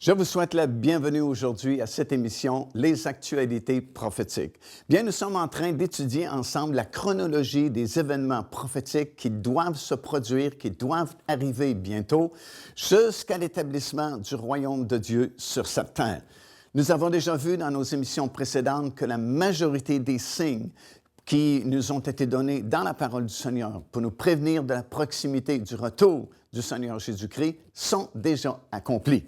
Je vous souhaite la bienvenue aujourd'hui à cette émission « Les actualités prophétiques ». Bien, nous sommes en train d'étudier ensemble la chronologie des événements prophétiques qui doivent se produire, qui doivent arriver bientôt, jusqu'à l'établissement du royaume de Dieu sur cette terre. Nous avons déjà vu dans nos émissions précédentes que la majorité des signes qui nous ont été donnés dans la parole du Seigneur pour nous prévenir de la proximité du retour du Seigneur Jésus-Christ sont déjà accomplis.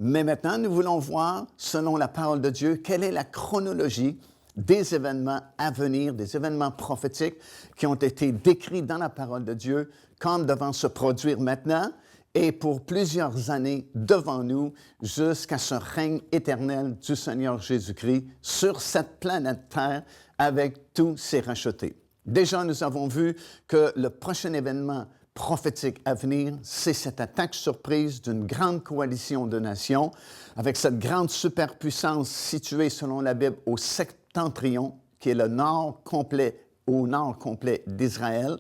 Mais maintenant, nous voulons voir, selon la parole de Dieu, quelle est la chronologie des événements à venir, des événements prophétiques qui ont été décrits dans la parole de Dieu comme devant se produire maintenant et pour plusieurs années devant nous jusqu'à ce règne éternel du Seigneur Jésus-Christ sur cette planète Terre avec tous ses rachetés. Déjà, nous avons vu que le prochain événement prophétique à venir, c'est cette attaque surprise d'une grande coalition de nations avec cette grande superpuissance située, selon la Bible, au septentrion, qui est le nord complet, au nord complet d'Israël.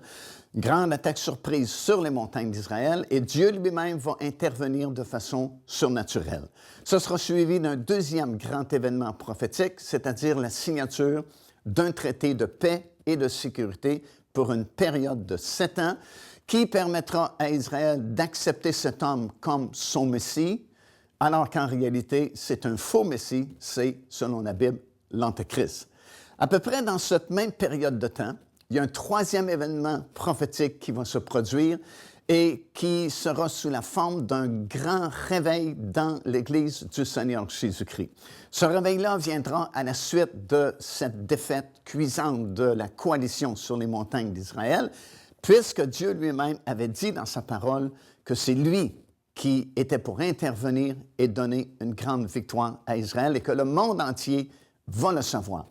Grande attaque surprise sur les montagnes d'Israël et Dieu lui-même va intervenir de façon surnaturelle. Ce sera suivi d'un deuxième grand événement prophétique, c'est-à-dire la signature d'un traité de paix et de sécurité pour une période de 7 ans qui permettra à Israël d'accepter cet homme comme son Messie, alors qu'en réalité, c'est un faux Messie, c'est, selon la Bible, l'Antéchrist. À peu près dans cette même période de temps, il y a un troisième événement prophétique qui va se produire et qui sera sous la forme d'un grand réveil dans l'Église du Seigneur Jésus-Christ. Ce réveil-là viendra à la suite de cette défaite cuisante de la coalition sur les montagnes d'Israël, puisque Dieu lui-même avait dit dans sa parole que c'est lui qui était pour intervenir et donner une grande victoire à Israël et que le monde entier va le savoir.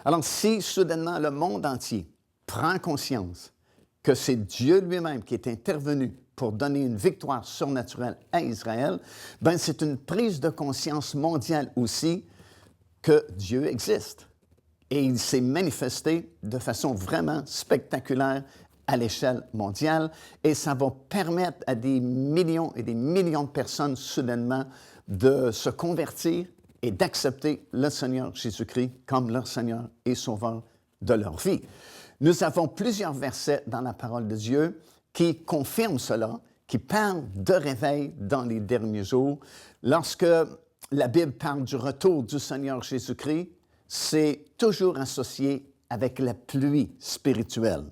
Alors, si soudainement le monde entier prend conscience que c'est Dieu lui-même qui est intervenu pour donner une victoire surnaturelle à Israël, bien, c'est une prise de conscience mondiale aussi que Dieu existe. Et il s'est manifesté de façon vraiment spectaculaire à l'échelle mondiale, et ça va permettre à des millions et des millions de personnes soudainement de se convertir et d'accepter le Seigneur Jésus-Christ comme leur Seigneur et Sauveur de leur vie. Nous avons plusieurs versets dans la parole de Dieu qui confirment cela, qui parlent de réveil dans les derniers jours. Lorsque la Bible parle du retour du Seigneur Jésus-Christ, c'est toujours associé avec la pluie spirituelle.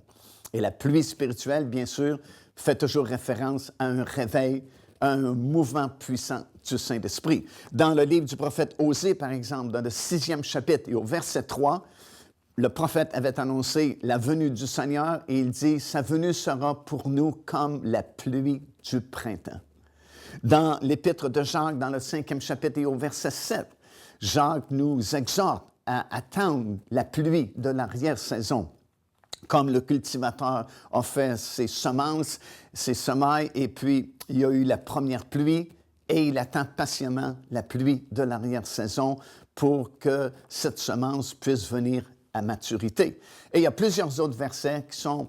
Et la pluie spirituelle, bien sûr, fait toujours référence à un réveil, à un mouvement puissant du Saint-Esprit. Dans le livre du prophète Osée, par exemple, dans le 6e chapitre et au verset 3, le prophète avait annoncé la venue du Seigneur et il dit « Sa venue sera pour nous comme la pluie du printemps ». Dans l'épître de Jacques, dans le 5e chapitre et au verset 7, Jacques nous exhorte à attendre la pluie de l'arrière-saison. Comme le cultivateur a fait ses semences, ses semailles, et puis il y a eu la première pluie, et il attend patiemment la pluie de l'arrière-saison pour que cette semence puisse venir à maturité. Et il y a plusieurs autres versets qui sont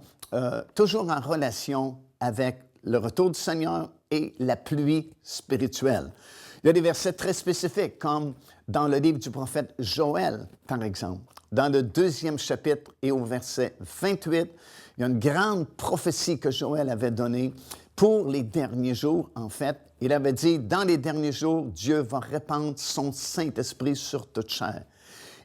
toujours en relation avec le retour du Seigneur et la pluie spirituelle. Il y a des versets très spécifiques, comme dans le livre du prophète Joël, par exemple. Dans le 2e chapitre et au verset 28, il y a une grande prophétie que Joël avait donnée pour les derniers jours, en fait. Il avait dit, dans les derniers jours, Dieu va répandre son Saint-Esprit sur toute chair.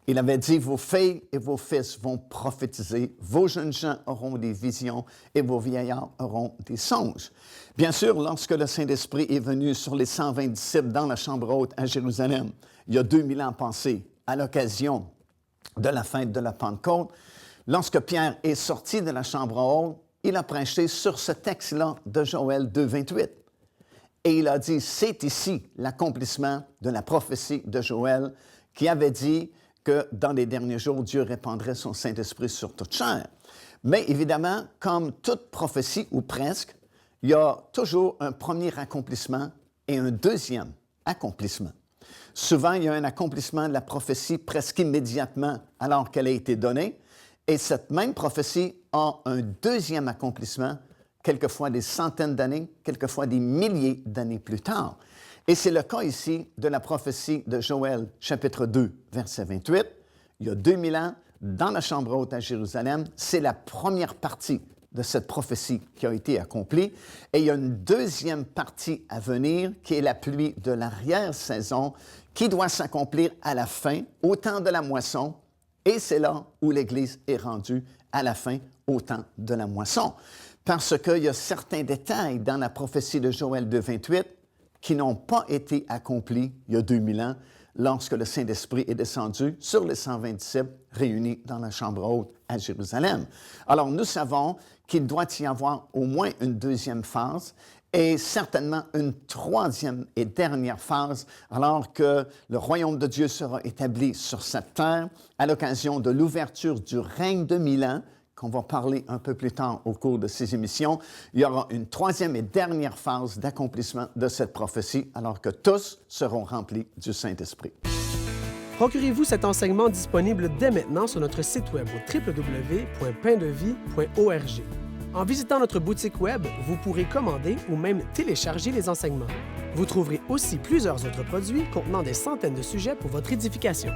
Il avait dit, vos filles et vos fils vont prophétiser, vos jeunes gens auront des visions et vos vieillards auront des songes. Bien sûr, lorsque le Saint-Esprit est venu sur les 120 disciples dans la chambre haute à Jérusalem, il y a 2000 ans passés, à l'occasion de la fête de la Pentecôte, lorsque Pierre est sorti de la chambre haute, il a prêché sur ce texte-là de Joël 2,28. Et il a dit, c'est ici l'accomplissement de la prophétie de Joël qui avait dit que dans les derniers jours, Dieu répandrait son Saint-Esprit sur toute chair. Mais évidemment, comme toute prophétie, ou presque, il y a toujours un premier accomplissement et un deuxième accomplissement. Souvent, il y a un accomplissement de la prophétie presque immédiatement alors qu'elle a été donnée, et cette même prophétie a un deuxième accomplissement, quelquefois des centaines d'années, quelquefois des milliers d'années plus tard. Et c'est le cas ici de la prophétie de Joël, chapitre 2, verset 28. Il y a 2000 ans, dans la chambre haute à Jérusalem, c'est la première partie de cette prophétie qui a été accomplie. Et il y a une deuxième partie à venir, qui est la pluie de l'arrière-saison, qui doit s'accomplir à la fin, au temps de la moisson. Et c'est là où l'Église est rendue à la fin, au temps de la moisson. Parce qu'il y a certains détails dans la prophétie de Joël 2, 28 qui n'ont pas été accomplis il y a 2000 ans, lorsque le Saint-Esprit est descendu sur les 120 disciples réunis dans la chambre haute à Jérusalem. Alors, nous savons qu'il doit y avoir au moins une deuxième phase et certainement une troisième et dernière phase, alors que le royaume de Dieu sera établi sur cette terre à l'occasion de l'ouverture du règne de 1000 ans, qu'on va parler un peu plus tard au cours de ces émissions. Il y aura une troisième et dernière phase d'accomplissement de cette prophétie, alors que tous seront remplis du Saint-Esprit. Procurez-vous cet enseignement disponible dès maintenant sur notre site web au www.paindevie.org. En visitant notre boutique web, vous pourrez commander ou même télécharger les enseignements. Vous trouverez aussi plusieurs autres produits contenant des centaines de sujets pour votre édification.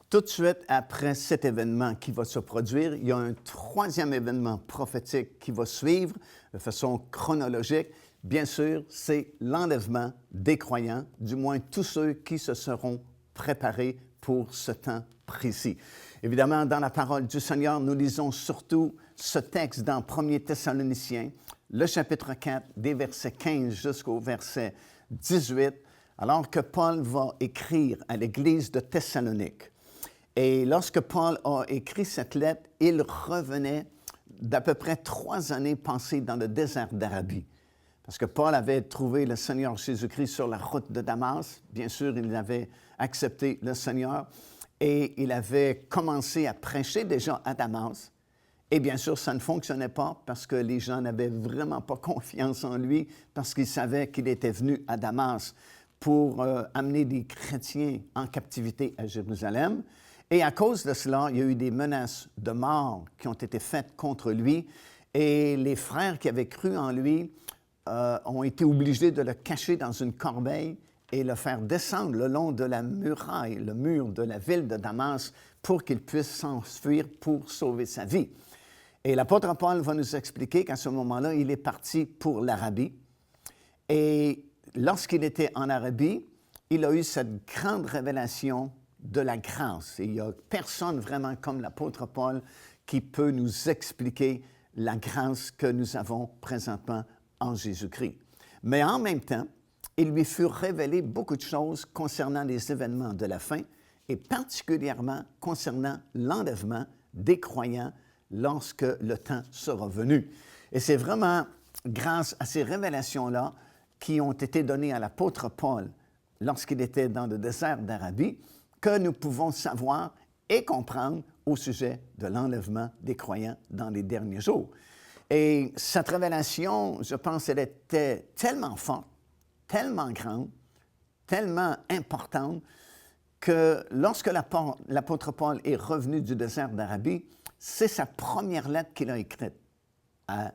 Tout de suite après cet événement qui va se produire, il y a un troisième événement prophétique qui va suivre de façon chronologique. Bien sûr, c'est l'enlèvement des croyants, du moins tous ceux qui se seront préparés pour ce temps précis. Évidemment, dans la parole du Seigneur, nous lisons surtout ce texte dans 1 Thessaloniciens, le chapitre 4, des versets 15 jusqu'au verset 18, alors que Paul va écrire à l'Église de Thessalonique. Et lorsque Paul a écrit cette lettre, il revenait d'à peu près 3 années passées dans le désert d'Arabie. Parce que Paul avait trouvé le Seigneur Jésus-Christ sur la route de Damas. Bien sûr, il avait accepté le Seigneur et il avait commencé à prêcher déjà à Damas. Et bien sûr, ça ne fonctionnait pas parce que les gens n'avaient vraiment pas confiance en lui, parce qu'ils savaient qu'il était venu à Damas pour amener des chrétiens en captivité à Jérusalem. Et à cause de cela, il y a eu des menaces de mort qui ont été faites contre lui. Et les frères qui avaient cru en lui ont été obligés de le cacher dans une corbeille et le faire descendre le long de la muraille, le mur de la ville de Damas, pour qu'il puisse s'enfuir pour sauver sa vie. Et l'apôtre Paul va nous expliquer qu'à ce moment-là, il est parti pour l'Arabie. Et lorsqu'il était en Arabie, il a eu cette grande révélation de la grâce. Et il n'y a personne vraiment comme l'apôtre Paul qui peut nous expliquer la grâce que nous avons présentement en Jésus-Christ. Mais en même temps, il lui fut révélé beaucoup de choses concernant les événements de la fin et particulièrement concernant l'enlèvement des croyants lorsque le temps sera venu. Et c'est vraiment grâce à ces révélations-là qui ont été données à l'apôtre Paul lorsqu'il était dans le désert d'Arabie, que nous pouvons savoir et comprendre au sujet de l'enlèvement des croyants dans les derniers jours. Et cette révélation, je pense, elle était tellement forte, tellement grande, tellement importante, que lorsque l'apôtre Paul est revenu du désert d'Arabie, c'est sa première lettre qu'il a écrite à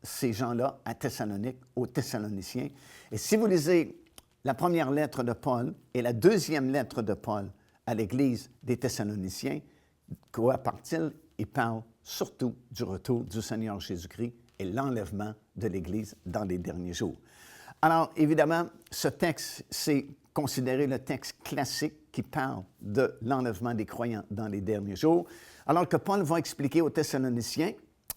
ces gens-là, à Thessalonique, aux Thessaloniciens. Et si vous lisez la première lettre de Paul et la deuxième lettre de Paul à l'Église des Thessaloniciens, quoi parle-t-il? Il parle surtout du retour du Seigneur Jésus-Christ et l'enlèvement de l'Église dans les derniers jours. Alors, évidemment, ce texte, c'est considéré le texte classique qui parle de l'enlèvement des croyants dans les derniers jours, alors que Paul va expliquer aux Thessaloniciens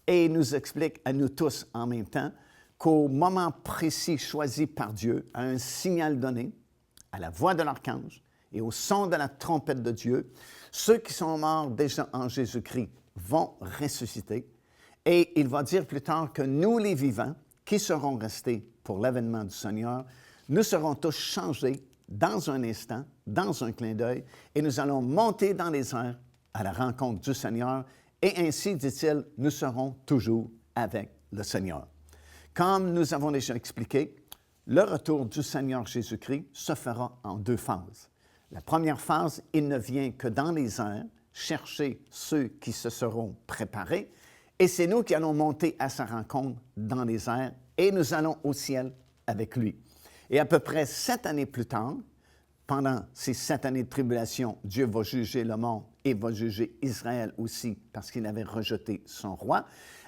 et nous explique à nous tous en même temps qu'au moment précis choisi par Dieu, à un signal donné, à la voix de l'archange et au son de la trompette de Dieu, ceux qui sont morts déjà en Jésus-Christ vont ressusciter. Et il va dire plus tard que nous, les vivants, qui seront restés pour l'avènement du Seigneur, nous serons tous changés dans un instant, dans un clin d'œil, et nous allons monter dans les airs à la rencontre du Seigneur. Et ainsi, dit-il, nous serons toujours avec le Seigneur. Comme nous avons déjà expliqué, le retour du Seigneur Jésus-Christ se fera en 2 phases. La première phase, il ne vient que dans les airs, chercher ceux qui se seront préparés, et c'est nous qui allons monter à sa rencontre dans les airs, et nous allons au ciel avec lui. Et à peu près 7 années plus tard, pendant ces 7 années de tribulation, Dieu va juger le monde et va juger Israël aussi parce qu'il avait rejeté son roi.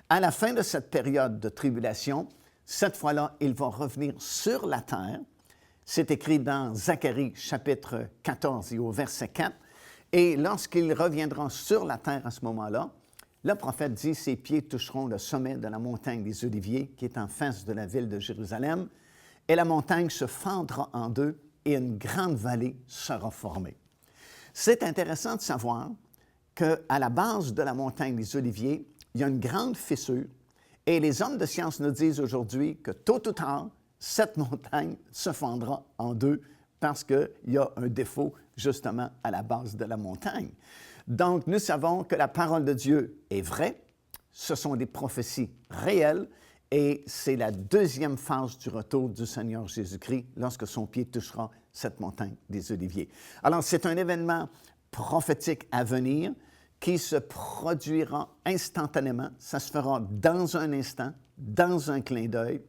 À la fin de cette période de tribulation, cette fois-là, il va revenir sur la terre. C'est écrit dans Zacharie chapitre 14 et au verset 4. Et lorsqu'il reviendra sur la terre à ce moment-là, le prophète dit « Ses pieds toucheront le sommet de la montagne des Oliviers, qui est en face de la ville de Jérusalem, et la montagne se fendra en deux, et une grande vallée sera formée. » C'est intéressant de savoir qu'à la base de la montagne des Oliviers, il y a une grande fissure, et les hommes de science nous disent aujourd'hui que tôt ou tard, cette montagne se fendra en deux parce qu'il y a un défaut justement à la base de la montagne. Donc, nous savons que la parole de Dieu est vraie, ce sont des prophéties réelles, et c'est la deuxième phase du retour du Seigneur Jésus-Christ lorsque son pied touchera cette montagne des Oliviers. Alors, c'est un événement prophétique à venir qui se produira instantanément. Ça se fera dans un instant, dans un clin d'œil.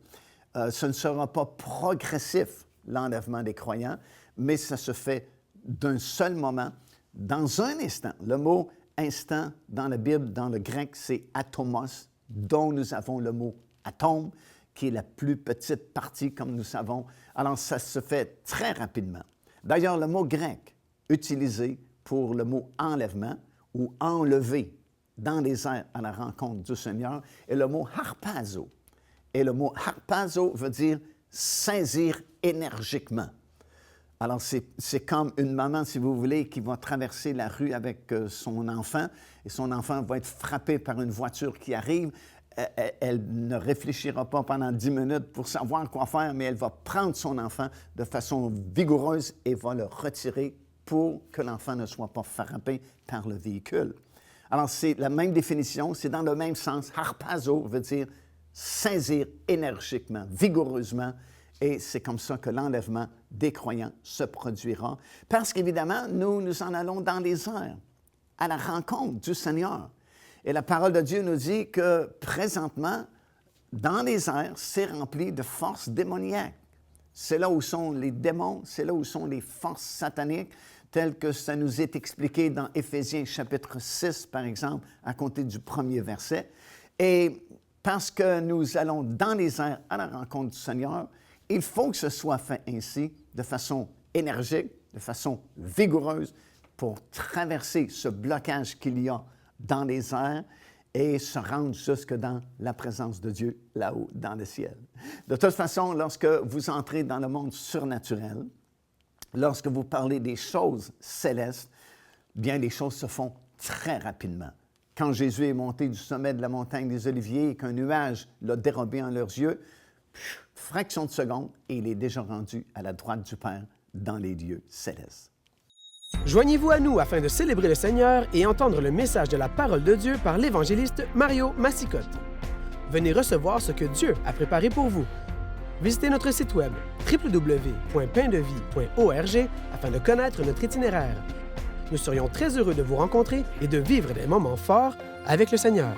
Ce ne sera pas progressif, l'enlèvement des croyants, mais ça se fait d'un seul moment, dans un instant. Le mot « instant » dans la Bible, dans le grec, c'est « atomos », dont nous avons le mot « atome », qui est la plus petite partie, comme nous savons. Alors, ça se fait très rapidement. D'ailleurs, le mot grec utilisé pour le mot « enlèvement » ou « enlever » dans les airs à la rencontre du Seigneur est le mot « harpazo ». Et le mot « harpazo » veut dire « saisir énergiquement ». Alors, c'est comme une maman, si vous voulez, qui va traverser la rue avec son enfant, et son enfant va être frappé par une voiture qui arrive. Elle ne réfléchira pas pendant 10 minutes pour savoir quoi faire, mais elle va prendre son enfant de façon vigoureuse et va le retirer pour que l'enfant ne soit pas frappé par le véhicule. Alors, c'est la même définition, c'est dans le même sens. Harpazo veut dire saisir énergiquement, vigoureusement, et c'est comme ça que l'enlèvement des croyants se produira. Parce qu'évidemment, nous en allons dans les airs, à la rencontre du Seigneur. Et la parole de Dieu nous dit que présentement, dans les airs, c'est rempli de forces démoniaques. C'est là où sont les démons, c'est là où sont les forces sataniques, telles que ça nous est expliqué dans Éphésiens chapitre 6, par exemple, à compter du premier verset. Et parce que nous allons dans les airs à la rencontre du Seigneur, il faut que ce soit fait ainsi, de façon énergique, de façon vigoureuse, pour traverser ce blocage qu'il y a dans les airs et se rendre jusque dans la présence de Dieu, là-haut, dans le ciel. De toute façon, lorsque vous entrez dans le monde surnaturel, lorsque vous parlez des choses célestes, bien, les choses se font très rapidement. Quand Jésus est monté du sommet de la montagne des Oliviers et qu'un nuage l'a dérobé en leurs yeux, fraction de seconde, et il est déjà rendu à la droite du Père dans les lieux célestes. Joignez-vous à nous afin de célébrer le Seigneur et entendre le message de la parole de Dieu par l'évangéliste Mario Massicotte. Venez recevoir ce que Dieu a préparé pour vous. Visitez notre site web www.paindevie.org afin de connaître notre itinéraire. Nous serions très heureux de vous rencontrer et de vivre des moments forts avec le Seigneur.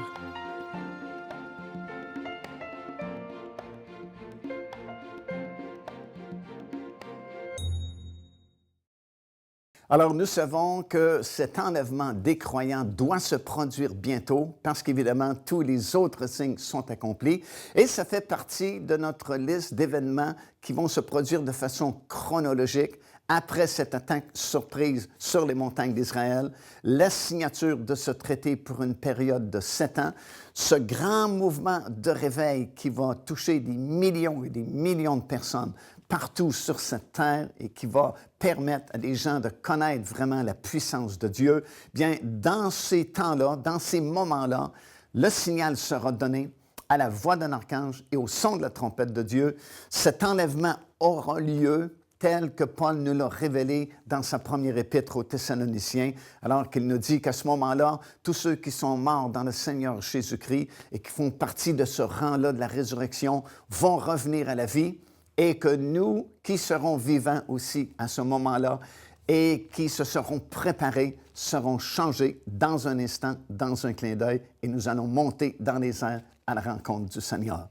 Alors, nous savons que cet enlèvement des croyants doit se produire bientôt parce qu'évidemment, tous les autres signes sont accomplis et ça fait partie de notre liste d'événements qui vont se produire de façon chronologique après cette attaque surprise sur les montagnes d'Israël, la signature de ce traité pour une période de 7 ans, ce grand mouvement de réveil qui va toucher des millions et des millions de personnes partout sur cette terre et qui va permettre à des gens de connaître vraiment la puissance de Dieu, bien, dans ces temps-là, dans ces moments-là, le signal sera donné à la voix d'un archange et au son de la trompette de Dieu. Cet enlèvement aura lieu tel que Paul nous l'a révélé dans sa première épître aux Thessaloniciens, alors qu'il nous dit qu'à ce moment-là, tous ceux qui sont morts dans le Seigneur Jésus-Christ et qui font partie de ce rang-là de la résurrection vont revenir à la vie, et que nous, qui serons vivants aussi à ce moment-là et qui se seront préparés, seront changés dans un instant, dans un clin d'œil, et nous allons monter dans les airs à la rencontre du Seigneur.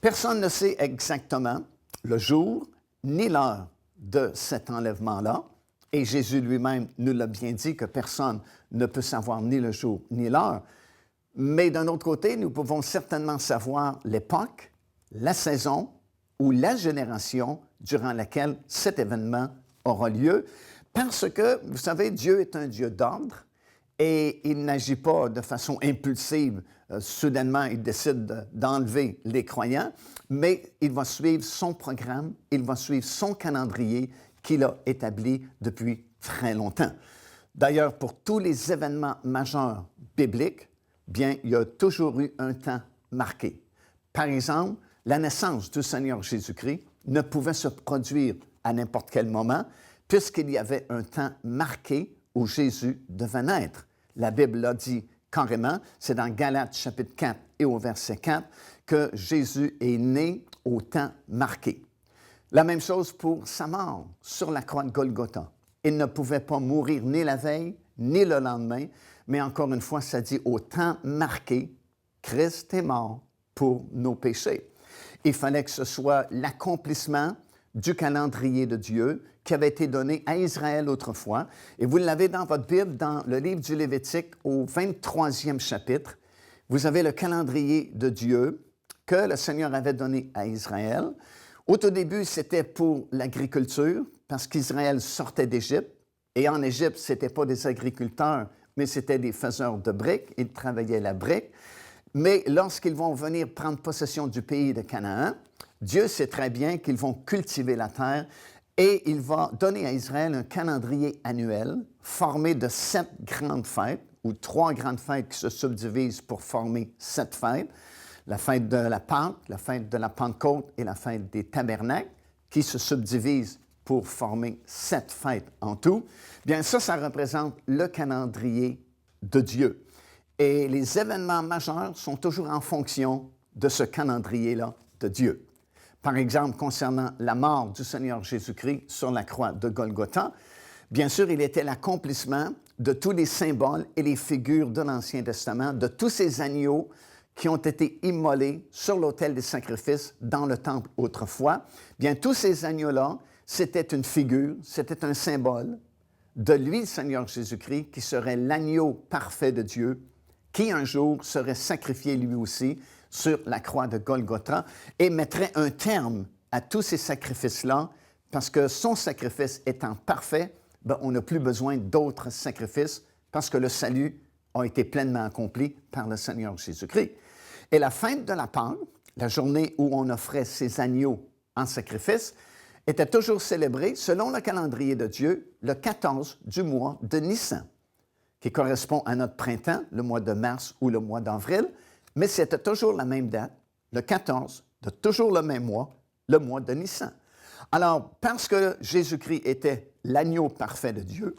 Personne ne sait exactement le jour ni l'heure de cet enlèvement-là. Et Jésus lui-même nous l'a bien dit que personne ne peut savoir ni le jour ni l'heure. Mais d'un autre côté, nous pouvons certainement savoir l'époque, la saison ou la génération durant laquelle cet événement aura lieu. Parce que, vous savez, Dieu est un Dieu d'ordre et il n'agit pas de façon impulsive. Soudainement, il décide d'enlever les croyants, mais il va suivre son programme, il va suivre son calendrier qu'il a établi depuis très longtemps. D'ailleurs, pour tous les événements majeurs bibliques, bien, il y a toujours eu un temps marqué. Par exemple, la naissance du Seigneur Jésus-Christ ne pouvait se produire à n'importe quel moment, puisqu'il y avait un temps marqué où Jésus devait naître. La Bible l'a dit carrément, c'est dans Galates chapitre 4 et au verset 4 que Jésus est né au temps marqué. La même chose pour sa mort sur la croix de Golgotha. Il ne pouvait pas mourir ni la veille, ni le lendemain, mais encore une fois, ça dit au temps marqué, Christ est mort pour nos péchés. Il fallait que ce soit l'accomplissement du calendrier de Dieu qui avait été donné à Israël autrefois. Et vous l'avez dans votre Bible, dans le livre du Lévitique, au 23e chapitre. Vous avez le calendrier de Dieu que le Seigneur avait donné à Israël. Au tout début, c'était pour l'agriculture, parce qu'Israël sortait d'Égypte. Et en Égypte, ce n'étaient pas des agriculteurs, mais c'était des faiseurs de briques. Ils travaillaient la brique. Mais lorsqu'ils vont venir prendre possession du pays de Canaan, Dieu sait très bien qu'ils vont cultiver la terre et il va donner à Israël un calendrier annuel formé de 7 grandes fêtes, ou 3 grandes fêtes qui se subdivisent pour former 7 fêtes. La fête de la Pâque, la fête de la Pentecôte et la fête des Tabernacles, qui se subdivisent pour former 7 fêtes en tout. Bien, ça représente le calendrier de Dieu. Et les événements majeurs sont toujours en fonction de ce calendrier-là de Dieu. Par exemple, concernant la mort du Seigneur Jésus-Christ sur la croix de Golgotha, bien sûr, il était l'accomplissement de tous les symboles et les figures de l'Ancien Testament, de tous ces agneaux qui ont été immolés sur l'autel des sacrifices dans le temple autrefois. Bien, tous ces agneaux-là, c'était une figure, c'était un symbole de lui, le Seigneur Jésus-Christ, qui serait l'agneau parfait de Dieu, qui un jour serait sacrifié lui aussi sur la croix de Golgotha et mettrait un terme à tous ces sacrifices-là, parce que son sacrifice étant parfait, bien, on n'a plus besoin d'autres sacrifices parce que le salut a été pleinement accompli par le Seigneur Jésus-Christ. Et la fête de la Pâque, la journée où on offrait ces agneaux en sacrifice, était toujours célébrée, selon le calendrier de Dieu, le 14 du mois de Nissan, qui correspond à notre printemps, le mois de mars ou le mois d'avril, mais c'était toujours la même date, le 14 de toujours le même mois, le mois de Nissan. Alors, parce que Jésus-Christ était l'agneau parfait de Dieu,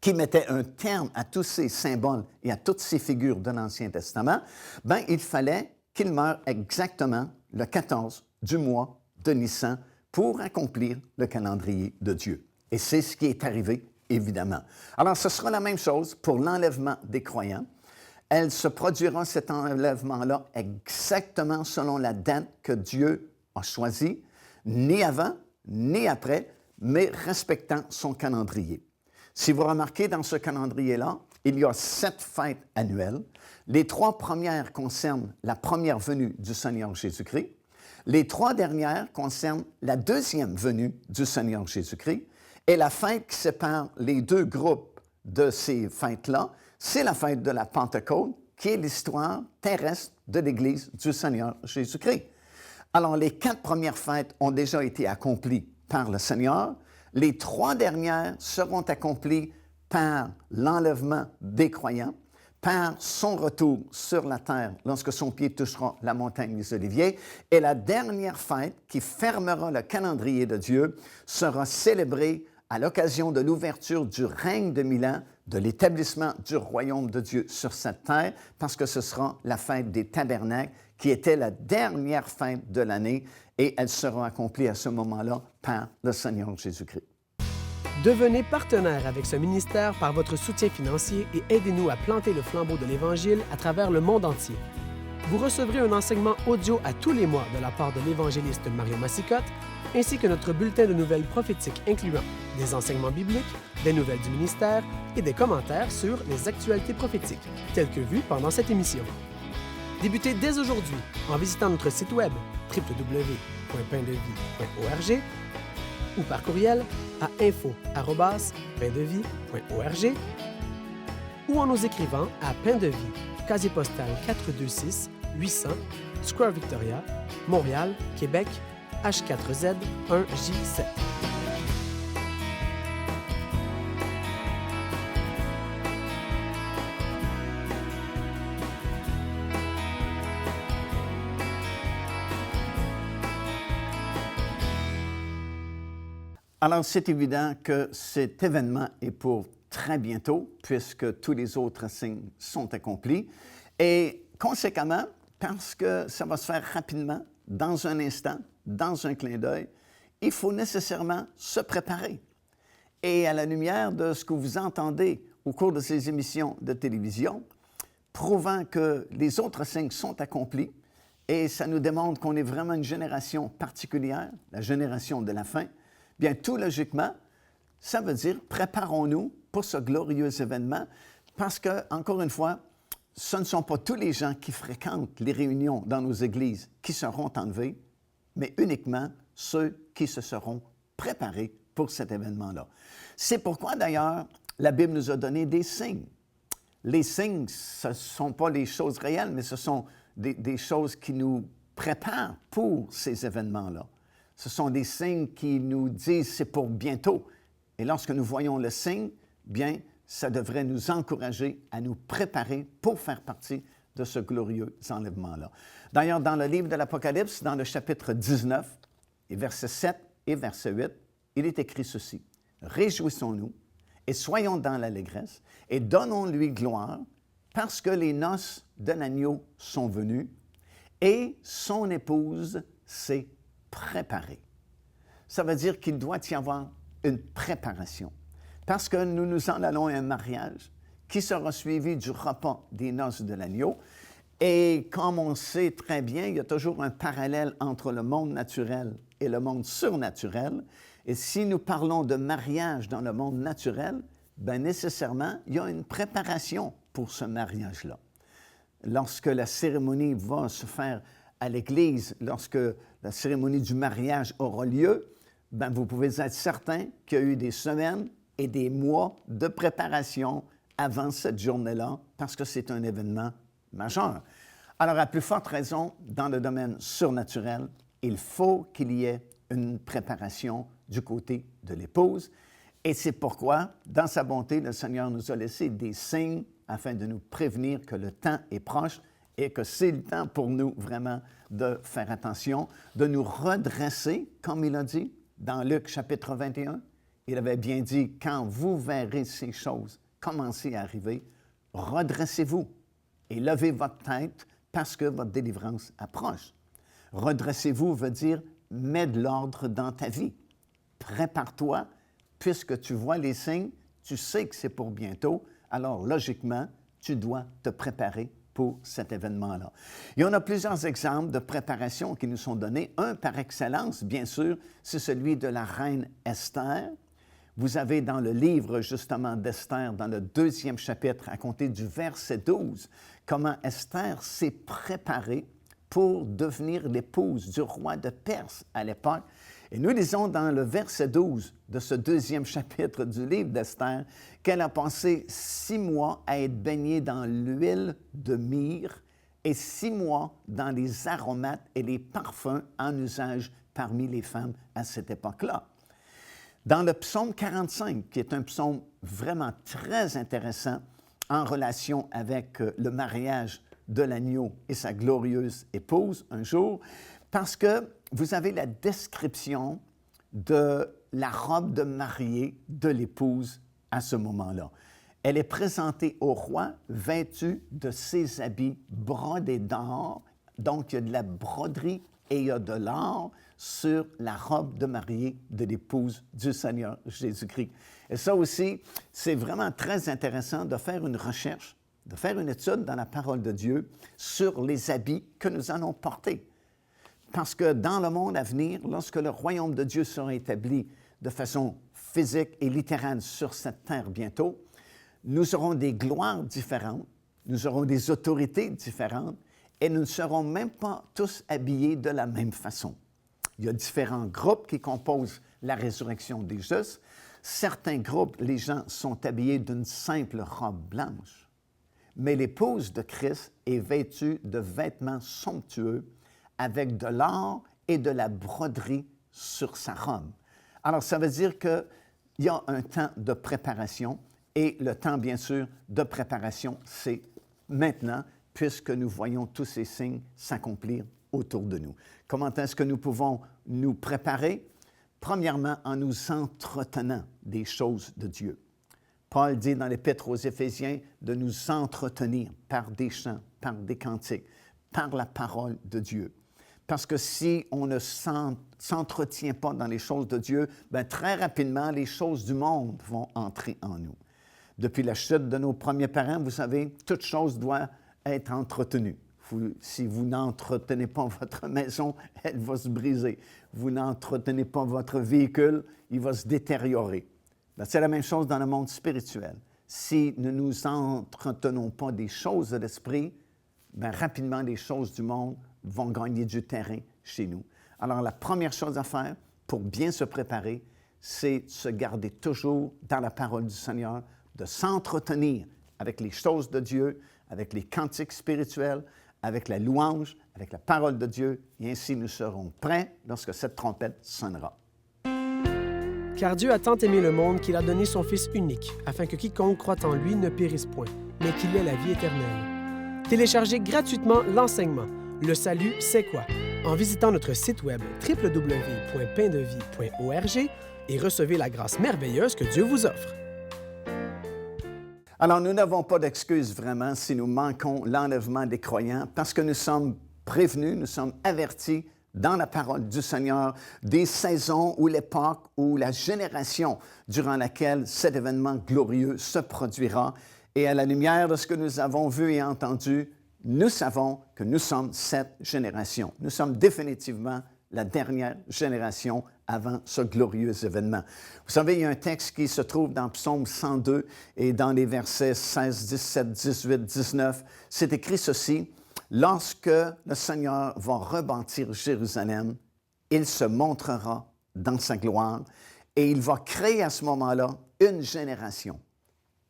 qui mettait un terme à tous ces symboles et à toutes ces figures de l'Ancien Testament, bien, il fallait qu'il meure exactement le 14 du mois de Nissan pour accomplir le calendrier de Dieu. Et c'est ce qui est arrivé, évidemment. Alors, ce sera la même chose pour l'enlèvement des croyants. Elle se produira, cet enlèvement-là, exactement selon la date que Dieu a choisie, ni avant, ni après, mais respectant son calendrier. Si vous remarquez dans ce calendrier-là, il y a 7 fêtes annuelles. Les 3 premières concernent la première venue du Seigneur Jésus-Christ. Les 3 dernières concernent la deuxième venue du Seigneur Jésus-Christ. Et la fête qui sépare les 2 groupes de ces fêtes-là, c'est la fête de la Pentecôte, qui est l'histoire terrestre de l'Église du Seigneur Jésus-Christ. Alors, les 4 premières fêtes ont déjà été accomplies par le Seigneur. Les 3 dernières seront accomplies par l'enlèvement des croyants, par son retour sur la terre lorsque son pied touchera la montagne des Oliviers. Et la dernière fête qui fermera le calendrier de Dieu sera célébrée à l'occasion de l'ouverture du règne de 1000 ans, de l'établissement du royaume de Dieu sur cette terre, parce que ce sera la fête des Tabernacles, qui était la dernière fête de l'année, et elle sera accomplie à ce moment-là par le Seigneur Jésus-Christ. Devenez partenaire avec ce ministère par votre soutien financier et aidez-nous à planter le flambeau de l'Évangile à travers le monde entier. Vous recevrez un enseignement audio à tous les mois de la part de l'évangéliste Mario Massicotte, ainsi que notre bulletin de nouvelles prophétiques incluant des enseignements bibliques, des nouvelles du ministère et des commentaires sur les actualités prophétiques, telles que vues pendant cette émission. Débutez dès aujourd'hui en visitant notre site web www.paindevie.org ou par courriel à info@paindevie.org ou en nous écrivant à Pain de Vie, casier postal 426 800 Square Victoria, Montréal, Québec, H4Z 1J7. Alors, c'est évident que cet événement est pour très bientôt, puisque tous les autres signes sont accomplis. Et conséquemment, parce que ça va se faire rapidement, dans un instant, dans un clin d'œil, il faut nécessairement se préparer. Et à la lumière de ce que vous entendez au cours de ces émissions de télévision, prouvant que les autres signes sont accomplis, et ça nous démontre qu'on est vraiment une génération particulière, la génération de la fin, bien, tout logiquement, ça veut dire préparons-nous pour ce glorieux événement parce que, encore une fois, ce ne sont pas tous les gens qui fréquentent les réunions dans nos églises qui seront enlevés, mais uniquement ceux qui se seront préparés pour cet événement-là. C'est pourquoi, d'ailleurs, la Bible nous a donné des signes. Les signes, ce ne sont pas les choses réelles, mais ce sont des choses qui nous préparent pour ces événements-là. Ce sont des signes qui nous disent c'est pour bientôt. Et lorsque nous voyons le signe, bien, ça devrait nous encourager à nous préparer pour faire partie de ce glorieux enlèvement-là. D'ailleurs, dans le livre de l'Apocalypse, dans le chapitre 19, et versets 7 et verset 8, il est écrit ceci. « Réjouissons-nous et soyons dans l'allégresse et donnons-lui gloire parce que les noces de l'agneau sont venues et son épouse s'est préparer. » Ça veut dire qu'il doit y avoir une préparation. Parce que nous nous en allons à un mariage qui sera suivi du repas des noces de l'agneau. Et comme on sait très bien, il y a toujours un parallèle entre le monde naturel et le monde surnaturel. Et si nous parlons de mariage dans le monde naturel, bien nécessairement, il y a une préparation pour ce mariage-là. Lorsque la cérémonie va se faire à l'Église, lorsque la cérémonie du mariage aura lieu, bien, vous pouvez être certain qu'il y a eu des semaines et des mois de préparation avant cette journée-là, parce que c'est un événement majeur. Alors, à plus forte raison, dans le domaine surnaturel, il faut qu'il y ait une préparation du côté de l'épouse. Et c'est pourquoi, dans sa bonté, le Seigneur nous a laissé des signes afin de nous prévenir que le temps est proche et que c'est le temps pour nous vraiment de faire attention, de nous redresser, comme il a dit dans Luc chapitre 21. Il avait bien dit, quand vous verrez ces choses commencer à arriver, redressez-vous et levez votre tête parce que votre délivrance approche. Redressez-vous veut dire, mets de l'ordre dans ta vie. Prépare-toi, puisque tu vois les signes, tu sais que c'est pour bientôt, alors logiquement, tu dois te préparer pour cet événement-là. Il y en a plusieurs exemples de préparation qui nous sont donnés. Un par excellence, bien sûr, c'est celui de la reine Esther. Vous avez dans le livre, justement, d'Esther, dans le 2e chapitre, à compter du verset 12, comment Esther s'est préparée pour devenir l'épouse du roi de Perse à l'époque. Et nous lisons dans le verset 12 de ce 2e chapitre du livre d'Esther qu'elle a passé 6 mois à être baignée dans l'huile de myrrhe et 6 mois dans les aromates et les parfums en usage parmi les femmes à cette époque-là. Dans le psaume 45, qui est un psaume vraiment très intéressant en relation avec le mariage de l'agneau et sa glorieuse épouse un jour, parce que vous avez la description de la robe de mariée de l'épouse à ce moment-là. Elle est présentée au roi vêtue de ses habits brodés d'or, donc il y a de la broderie et il y a de l'or sur la robe de mariée de l'épouse du Seigneur Jésus-Christ. Et ça aussi, c'est vraiment très intéressant de faire une recherche, de faire une étude dans la parole de Dieu sur les habits que nous allons porter. Parce que dans le monde à venir, lorsque le royaume de Dieu sera établi de façon physique et littérale sur cette terre bientôt, nous aurons des gloires différentes, nous aurons des autorités différentes et nous ne serons même pas tous habillés de la même façon. Il y a différents groupes qui composent la résurrection des justes. Certains groupes, les gens sont habillés d'une simple robe blanche, mais l'épouse de Christ est vêtue de vêtements somptueux avec de l'or et de la broderie sur sa robe. Alors, ça veut dire qu'il y a un temps de préparation et le temps, bien sûr, de préparation, c'est maintenant, puisque nous voyons tous ces signes s'accomplir autour de nous. Comment est-ce que nous pouvons nous préparer? Premièrement, en nous entretenant des choses de Dieu. Paul dit dans l'Épître aux Éphésiens de nous entretenir par des chants, par des cantiques, par la parole de Dieu. Parce que si on ne s'entretient pas dans les choses de Dieu, bien, très rapidement, les choses du monde vont entrer en nous. Depuis la chute de nos premiers parents, vous savez, toute chose doit être entretenue. Si vous n'entretenez pas votre maison, elle va se briser. Vous n'entretenez pas votre véhicule, il va se détériorer. Bien, c'est la même chose dans le monde spirituel. Si nous ne nous entretenons pas des choses de l'esprit, bien, rapidement, les choses du monde vont gagner du terrain chez nous. Alors, la première chose à faire pour bien se préparer, c'est de se garder toujours dans la parole du Seigneur, de s'entretenir avec les choses de Dieu, avec les cantiques spirituels, avec la louange, avec la parole de Dieu, et ainsi nous serons prêts lorsque cette trompette sonnera. Car Dieu a tant aimé le monde qu'il a donné son Fils unique, afin que quiconque croit en lui ne périsse point, mais qu'il ait la vie éternelle. Téléchargez gratuitement l'enseignement « Le salut, c'est quoi ?» en visitant notre site web www.paindevie.org et recevez la grâce merveilleuse que Dieu vous offre. Alors, nous n'avons pas d'excuse vraiment si nous manquons l'enlèvement des croyants parce que nous sommes prévenus, nous sommes avertis dans la parole du Seigneur des saisons ou l'époque ou la génération durant laquelle cet événement glorieux se produira. Et à la lumière de ce que nous avons vu et entendu, nous savons que nous sommes cette génération. Nous sommes définitivement la dernière génération avant ce glorieux événement. Vous savez, il y a un texte qui se trouve dans Psaume 102 et dans les versets 16, 17, 18, 19. C'est écrit ceci: « Lorsque le Seigneur va rebâtir Jérusalem, il se montrera dans sa gloire et il va créer à ce moment-là une génération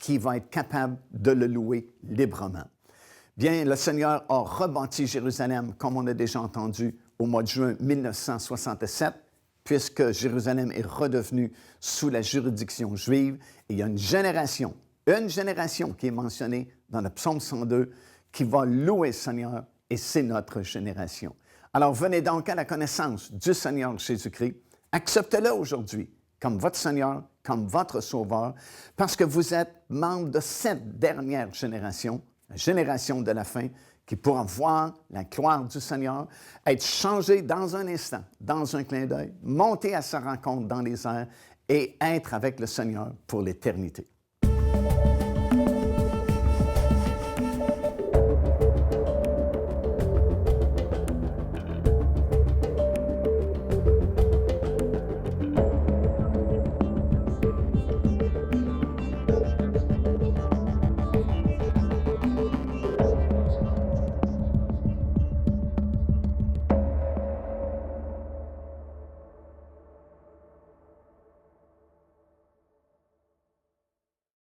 qui va être capable de le louer librement. » Bien, le Seigneur a rebâti Jérusalem, comme on a déjà entendu, au mois de juin 1967, puisque Jérusalem est redevenue sous la juridiction juive. Et il y a une génération qui est mentionnée dans le psaume 102, qui va louer le Seigneur, et c'est notre génération. Alors, venez donc à la connaissance du Seigneur Jésus-Christ. Acceptez-le aujourd'hui comme votre Seigneur, comme votre Sauveur, parce que vous êtes membre de cette dernière génération, la génération de la fin, qui pourra voir la gloire du Seigneur, être changé dans un instant, dans un clin d'œil, monter à sa rencontre dans les airs et être avec le Seigneur pour l'éternité.